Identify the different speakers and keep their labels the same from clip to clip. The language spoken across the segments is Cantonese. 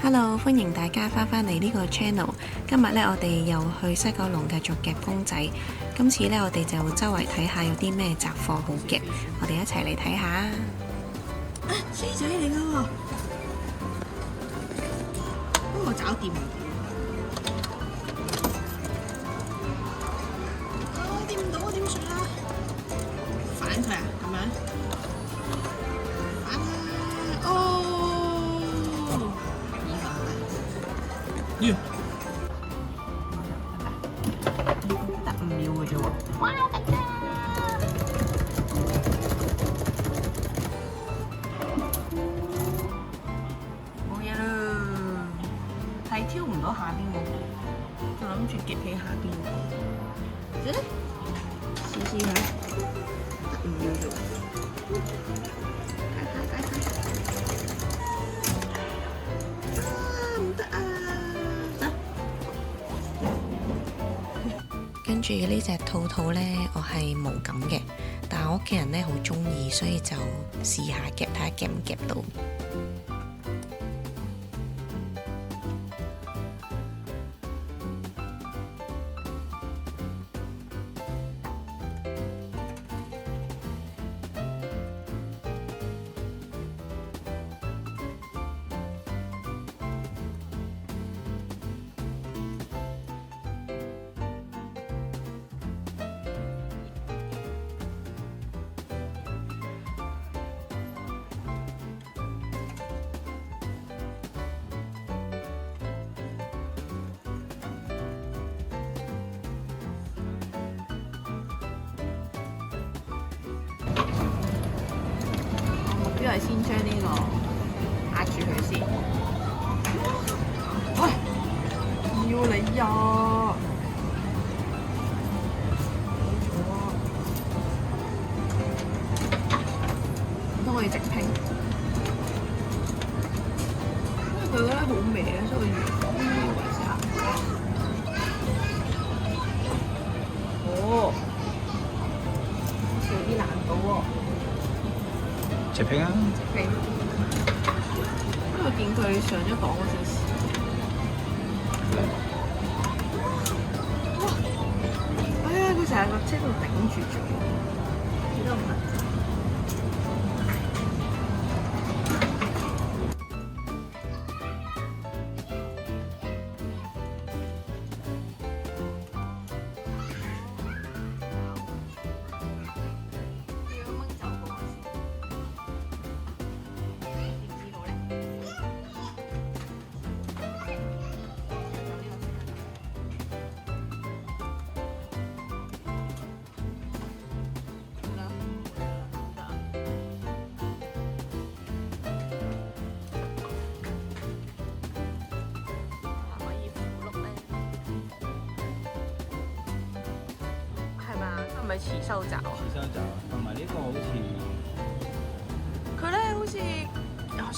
Speaker 1: Hello， 歡迎大家翻嚟呢個 channel。今日呢，我哋又去西九龍繼續夾公仔。今次呢，我哋就周圍睇下有啲咩雜貨好夾，我哋一齊嚟睇下。
Speaker 2: 啊，獅仔嚟㗎喎！不過找掂唔到。掂唔到點算啊？反佢啊，係咪？反啊！哦，咦？得5秒嘅啫喎。哇！得㗎！冇嘢啦，係挑唔到下邊喎，就諗住夾起下邊。試試下，得5秒啫喎。唔得啊！
Speaker 1: 跟住呢隻兔兔呢，我係冇感嘅，但係我屋企人呢好中意，所以就試下夾睇下夾唔夾到。
Speaker 2: 目標係先將呢個壓住佢先。喂，要你呀！都可以直拼，因為佢覺得好歪啊，所以我要維持下。哦，有啲難度喎。
Speaker 3: 直拼啊！
Speaker 2: 直拼，因為我見佢上咗檔嗰陣時，哇！哎呀，佢成日個車度頂住咗，幾多唔得？係咪遲收窄啊？
Speaker 3: 遲收窄，同埋呢個好似
Speaker 2: 佢咧好似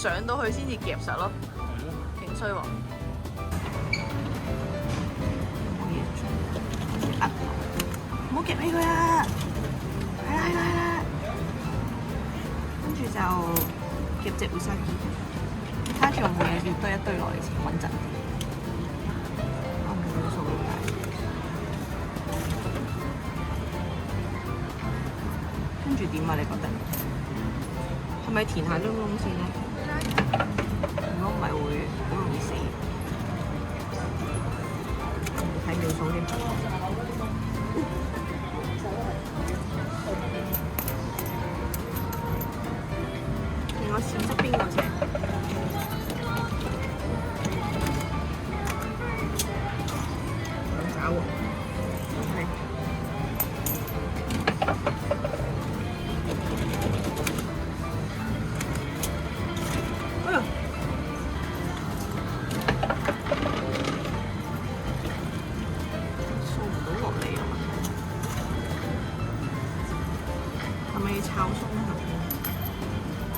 Speaker 2: 上到去先至夾實咯，
Speaker 3: 係咯，
Speaker 2: 勁衰喎！唔好夾起佢啊！係啦係啦係啦，跟住就夾隻烏沙雞，卡住我冇嘢，要堆一堆落嚟先穩陣啲。我唔會數到大。跟住點啊？你覺得係咪填下窿窿先咧？如果唔係會好容易死。睇秒數添。另外線側邊嗰隻，兩爪喎。OK。係咪要抄鬆佢？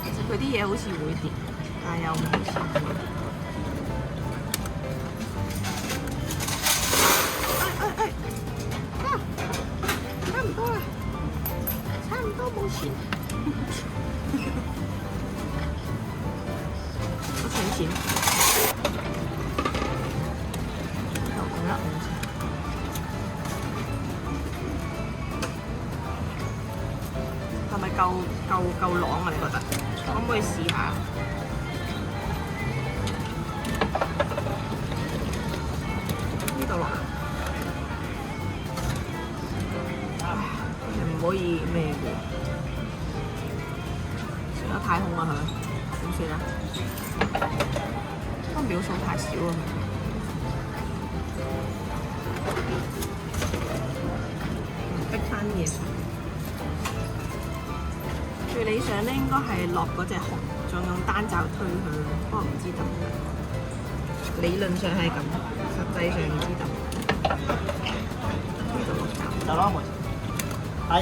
Speaker 2: 其實佢啲嘢好似會跌，但係又唔好似會。差唔多啦！冇錢，我請錢，又講啦5錢。係咪夠朗啊？你覺得？可唔可以試下？呢度落啊！唔可以咩嘅，成咗太空啊佢，點算啊？個秒數太少啊！逼翻啲嘢上。最理想咧應該係落嗰隻紅，再用單爪推佢，不過唔知得唔得。理論上係咁，實際上唔知得。呢度落爪。
Speaker 3: 走啦，係。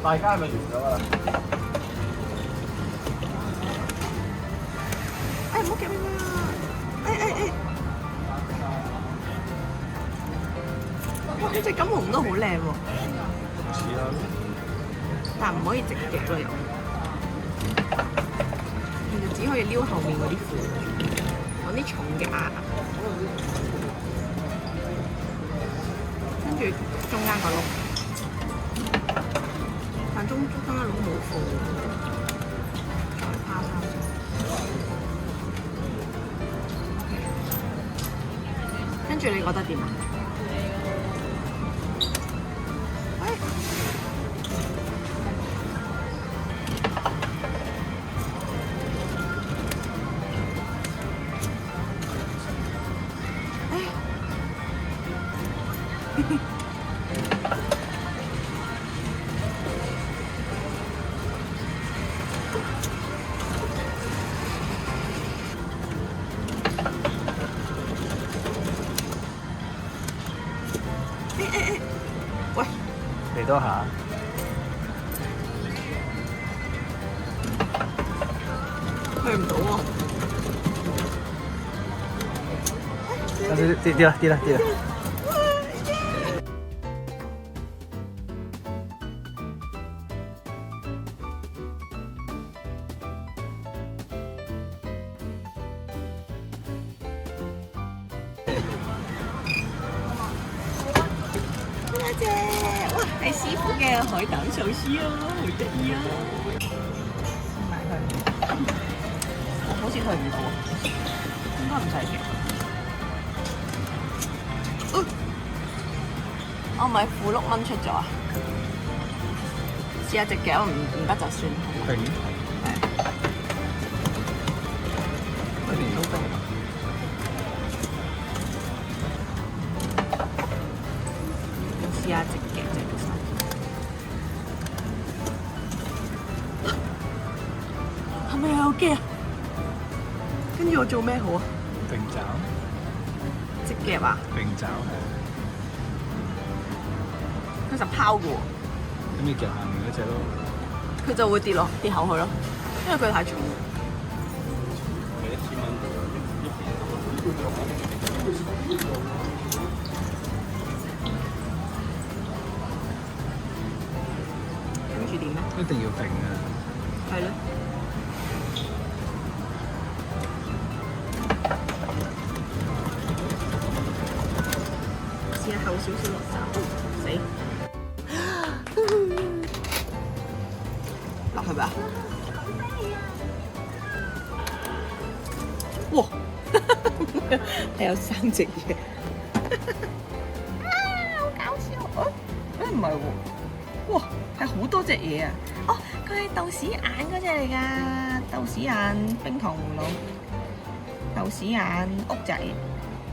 Speaker 3: 大家係咪完咗㗎啦？
Speaker 2: 唔好夾佢啊！哇！呢隻金紅都好靚喎。
Speaker 3: 似啦。
Speaker 2: 但唔可以直夾咯又。你就只可以撩後面嗰啲褲，揾啲重嘅牙。跟住中間個窿，但中間個窿冇褲，再趴翻上。跟住你覺得點啊？喂，
Speaker 3: 嚟多下。
Speaker 2: 去唔到喎。
Speaker 3: 跌啦！
Speaker 2: 多謝，哇，係師傅嘅海膽壽司啊，好得意啊！買佢，好似退唔到，應該唔使嘅。我唔係負6蚊出咗啊！試下隻腳唔得就算。
Speaker 3: 平。
Speaker 2: 係。退唔到冰。試下直嘅隻手。係咪有機啊？跟住我做咩好啊？
Speaker 3: 並爪。
Speaker 2: 直夾啊？
Speaker 3: 並爪係。
Speaker 2: 佢實拋嘅喎。
Speaker 3: 咁你夾下面嗰隻咯。
Speaker 2: 佢就會跌落跌口去咯，因為佢太重。跟住點咧？
Speaker 3: 一定要並啊！
Speaker 2: 係咯。試下後少少落手，死！落去吧。哇！係有3隻嘢。好搞笑！唔係喎。哇！係好多隻嘢啊！哦，佢係豆豉眼嗰隻嚟㗎，豆豉眼冰糖葫蘆，豆豉眼屋仔，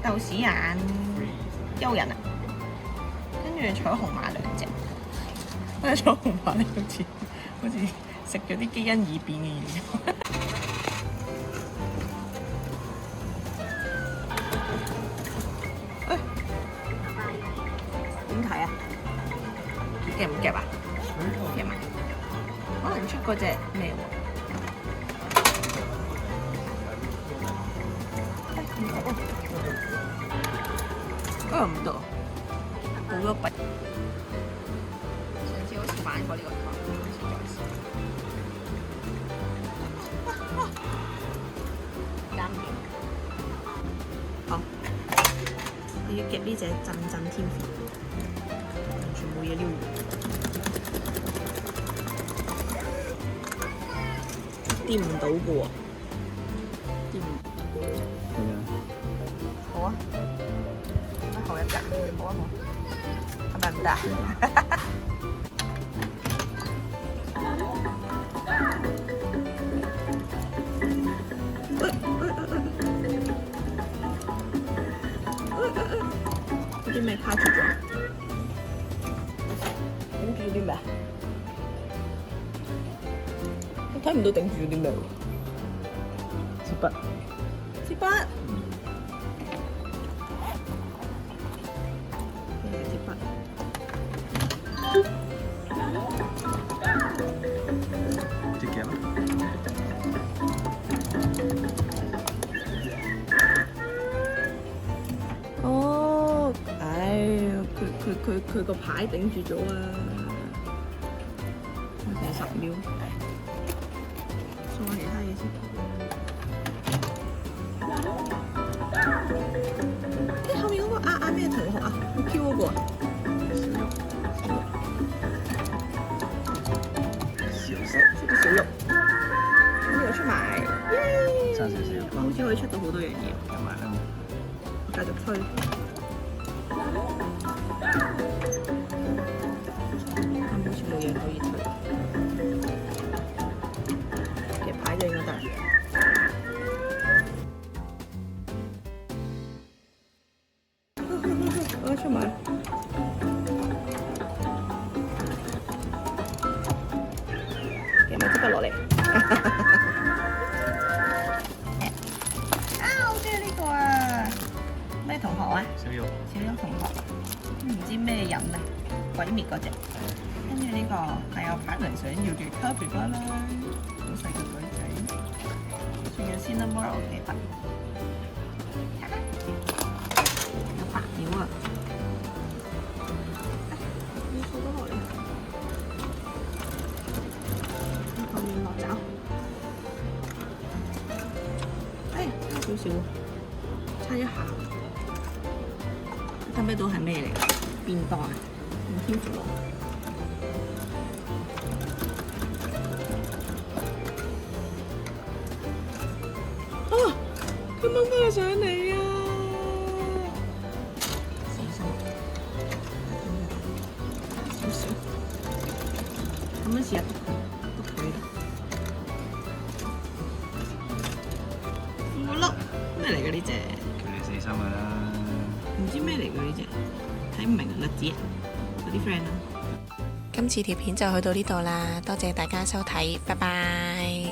Speaker 2: 豆豉眼幽人啊，跟住彩虹馬2隻，彩虹馬咧好似食咗啲基因異變嘅嘢。點睇啊？夾唔夾啊？夾埋，可能出嗰隻咩喎？唔得，唔得，好個筆。上次好似玩過呢個湯，今次再試。啱嘅。好，我要夾呢隻陣陣天婦，完全冇嘢撩。掂唔到嘅喎，掂唔到。
Speaker 3: 點樣？
Speaker 2: 好啊，咁好一格，好啊好，係咪唔得啊？有啲咩卡住咗？頂住啲咩？我睇唔到頂住啲咩喎？
Speaker 3: 支筆。
Speaker 2: 支筆。
Speaker 3: 隻夾咯。
Speaker 2: 哦，佢個牌頂住咗啊！成10秒，送下其他嘢先。後面嗰個啊咩同學啊？好 Q 嗰個啊！小肉，呢個出埋，
Speaker 3: 差少少。
Speaker 2: 哇！好似可以出到好多樣嘢。
Speaker 3: 有埋啦。
Speaker 2: 繼續推。好似冇嘢可以推。其實牌就應該得。我出埋。夾埋支筆落嚟。好中意呢個啊！咩同學啊？
Speaker 3: 小肉。
Speaker 2: 小優同學，唔知咩人啊？鬼滅嗰隻。跟住呢個係我 partner 想要嘅 Capybara 啦，好細個女仔。仲有 Cinnamon 我記得。有白料啊！要掃多落嚟。後面落爪。哎，差少少，差一下。睇唔睇到係咩嚟㗎？便當啊，唔天婦羅。啊！佢掹翻上嚟啊！小心，少少。咁樣試下篤佢。我碌咩嚟㗎呢隻？
Speaker 3: 叫你死心㗎啦！
Speaker 2: 唔知咩嚟㗎呢隻，睇唔明啊！栗子嗰啲 friend 啊。
Speaker 1: 今次條片就去到呢度啦，多謝大家收睇，拜拜。